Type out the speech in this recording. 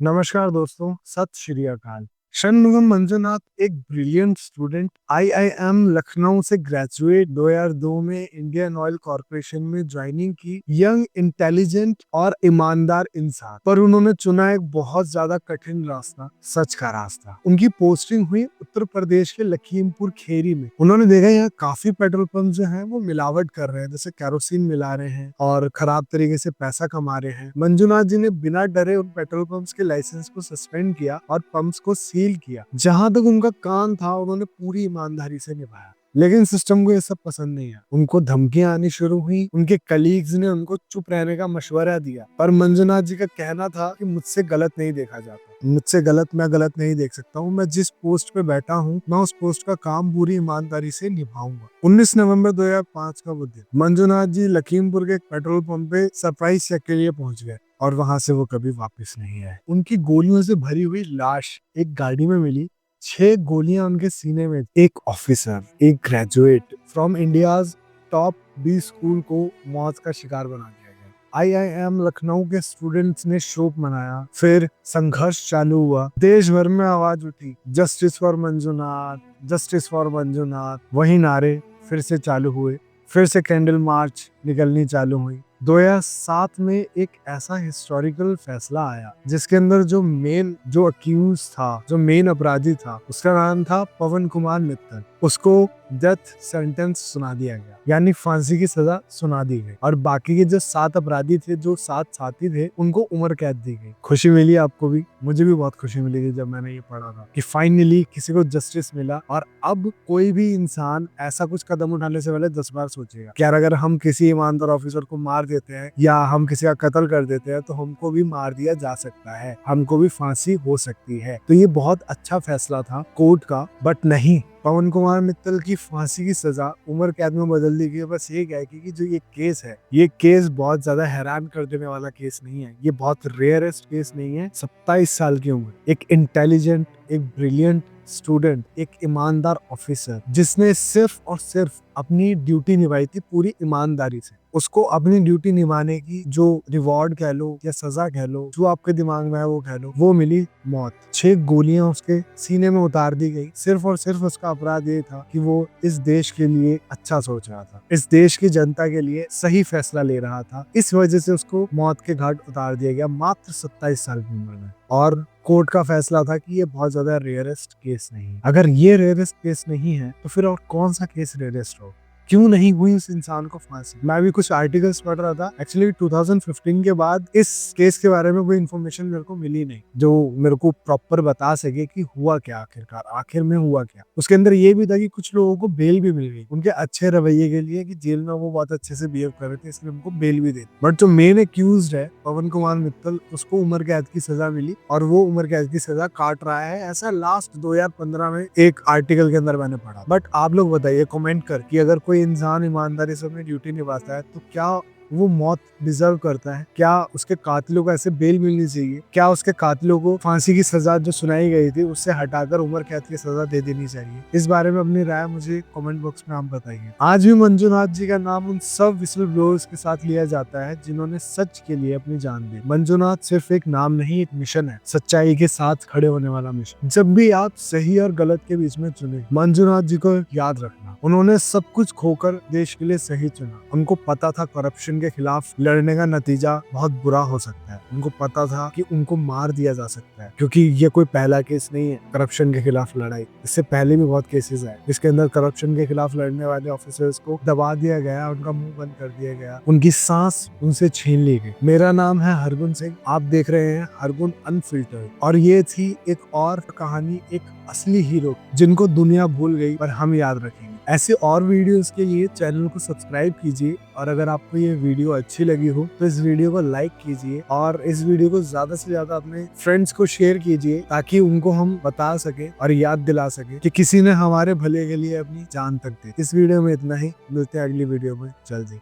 नमस्कार दोस्तों, सत श्री अकाल। षणमुगम मंजुनाथ एक ब्रिलियंट स्टूडेंट आईआईएम लखनऊ से ग्रेजुएट 2002 में इंडियन ऑयल कॉरपोरेशन में ज्वाइनिंग की। यंग, इंटेलिजेंट और ईमानदार इंसान, पर उन्होंने चुना एक बहुत ज्यादा कठिन रास्ता, सच का रास्ता। उनकी पोस्टिंग हुई उत्तर प्रदेश के लखीमपुर खेरी में। उन्होंने देखा यहाँ काफी पेट्रोल पंप जो हैं वो मिलावट कर रहे हैं, जैसे केरोसिन मिला रहे हैं और खराब तरीके से पैसा कमा रहे हैं। मंजुनाथ जी ने बिना डरे उन पेट्रोल पंप्स के लाइसेंस को सस्पेंड किया और पंप्स को सील किया। जहां तक उनका काम था उन्होंने पूरी ईमानदारी से निभाया। लेकिन सिस्टम को ये सब पसंद नहीं आया। उनको धमकियां आनी शुरू हुई। उनके कलीग्स ने उनको चुप रहने का मशवरा दिया, पर मंजुनाथ जी का कहना था कि मुझसे गलत नहीं देखा जाता, मुझसे गलत मैं गलत नहीं देख सकता हूँ। मैं जिस पोस्ट पे बैठा हूँ मैं उस पोस्ट का काम पूरी ईमानदारी से निभाऊंगा। 19 नवंबर 2005 का वो दिन, मंजुनाथ जी लखीमपुर के एक पेट्रोल पंप पे सरप्राइज चेक के लिए पहुंच गए और वहां से वो कभी वापस नहीं आए। उनकी गोलियों से भरी हुई लाश एक गाड़ी में मिली। 6 गोलियां उनके सीने में। एक ऑफिसर, एक graduate from India's top 20 school को मौत का शिकार बना दिया गया। आईआईएम लखनऊ के स्टूडेंट्स ने शोक मनाया। फिर संघर्ष चालू हुआ। देश भर में आवाज उठी, justice for Manjunath, justice for Manjunath. वही नारे फिर से चालू हुए। फिर से कैंडल मार्च निकलनी चालू हुई। 2007 में एक ऐसा हिस्टोरिकल फैसला आया जिसके अंदर जो अक्यूज था, जो मेन अपराधी था, उसका नाम था पवन कुमार मित्तल। उसको डेथ सेंटेंस सुना दिया गया, यानी फांसी की सजा सुना दी गई। और बाकी के जो 7 अपराधी थे, जो 7 साथी थे, उनको उम्र कैद दी गई। खुशी मिली आपको भी, मुझे भी बहुत खुशी मिली जब मैंने ये पढ़ा था कि फाइनली किसी को जस्टिस मिला। और अब कोई भी इंसान ऐसा कुछ कदम उठाने से पहले 10 बार सोचेगा कि यार अगर हम किसी ईमानदार ऑफिसर को मार देते हैं या हम किसी का कत्ल कर देते हैं तो हमको भी मार दिया जा सकता है, हमको भी फांसी हो सकती है। तो ये बहुत अच्छा फैसला था कोर्ट का। बट नहीं, पवन कुमार मित्तल की फांसी की सजा उम्र कैद में बदल दी गई। बस ये क्या है कि जो ये केस है, ये केस बहुत ज्यादा हैरान कर देने वाला केस नहीं है। ये बहुत रेयरेस्ट केस नहीं है। 27 साल की उम्र, एक इंटेलिजेंट, एक ब्रिलियंट स्टूडेंट, एक ईमानदार ऑफिसर जिसने सिर्फ और सिर्फ अपनी ड्यूटी निभाई थी पूरी ईमानदारी से। उसको अपनी ड्यूटी निभाने की जो रिवॉर्ड कह लो या सजा कह लो, जो आपके दिमाग में है वो कह लो, वो मिली मौत। 6 गोलियां उसके सीने में उतार दी गई। सिर्फ और सिर्फ उसका अपराध ये था कि वो इस देश के लिए अच्छा सोच रहा था, इस देश की जनता के लिए सही फैसला ले रहा था। इस वजह से उसको मौत के घाट उतार दिया गया मात्र 27 साल की उम्र में। और कोर्ट का फैसला था कि ये बहुत ज्यादा रेयरेस्ट केस नहीं। अगर ये रेयरेस्ट केस नहीं है तो फिर और कौन सा केस रेयरेस्ट हो? क्यों नहीं हुई उस इंसान को फांसी? मैं भी कुछ आर्टिकल्स पढ़ रहा था। एक्चुअली 2015 के बाद इस केस के बारे में कोई इन्फॉर्मेशन मेरे को मिली नहीं जो मेरे को प्रॉपर बता सके कि हुआ क्या, आखिरकार आखिर में हुआ क्या। उसके अंदर ये भी था कि कुछ लोगों को बेल भी मिल गई उनके अच्छे रवैये के लिए, कि जेल में वो बहुत अच्छे से बिहेव कर रहे थे, इसलिए उनको बेल भी दे। बट जो मेन एक्यूज्ड है पवन कुमार मित्तल, उसको उम्र कैद की सजा मिली और वो उम्र कैद की सजा काट रहा है। ऐसा लास्ट 2015 में एक आर्टिकल के अंदर मैंने पढ़ा। बट आप लोग बताइए कमेंट कर कि अगर कोई इंसान ईमानदारी से अपनी ड्यूटी निभाता है तो क्या वो मौत डिजर्व करता है? क्या उसके कातिलों को ऐसे बेल मिलनी चाहिए? क्या उसके कातिलों को फांसी की सजा जो सुनाई गई थी उससे हटाकर उम्र कैद की सजा दे देनी चाहिए? इस बारे में अपनी राय मुझे कमेंट बॉक्स में आप बताइए। आज भी मंजुनाथ जी का नाम उन सब विसल ब्लोअर्स के साथ लिया जाता है जिन्होंने सच के लिए अपनी जान दी। मंजुनाथ सिर्फ एक नाम नहीं, एक मिशन है, सच्चाई के साथ खड़े होने वाला मिशन। जब भी आप सही और गलत के बीच में चुने, मंजुनाथ जी को याद रखना, उन्होंने सब कुछ खोकर देश के लिए सही चुना। उनको पता था करप्शन के खिलाफ लड़ने का नतीजा बहुत बुरा हो सकता है। उनको पता था कि उनको मार दिया जा सकता है, क्योंकि ये कोई पहला केस नहीं है करप्शन के खिलाफ लड़ाई। इससे पहले भी बहुत केसेस आए जिसके अंदर करप्शन के खिलाफ लड़ने वाले ऑफिसर्स को दबा दिया गया, उनका मुंह बंद कर दिया गया, उनकी सांस उनसे छीन ली गई। मेरा नाम है हरगुन सिंह, आप देख रहे हैं हरगुन अनफिल्टर्ड। और ये थी एक और कहानी, एक असली हीरो जिनको दुनिया भूल गई पर हम याद रखेंगे। ऐसे और वीडियोस के लिए चैनल को सब्सक्राइब कीजिए। और अगर आपको ये वीडियो अच्छी लगी हो तो इस वीडियो को लाइक कीजिए और इस वीडियो को ज्यादा से ज्यादा अपने फ्रेंड्स को शेयर कीजिए, ताकि उनको हम बता सके और याद दिला सके कि किसी ने हमारे भले के लिए अपनी जान तक दी। इस वीडियो में इतना ही, मिलते हैं अगली वीडियो में जल्दी।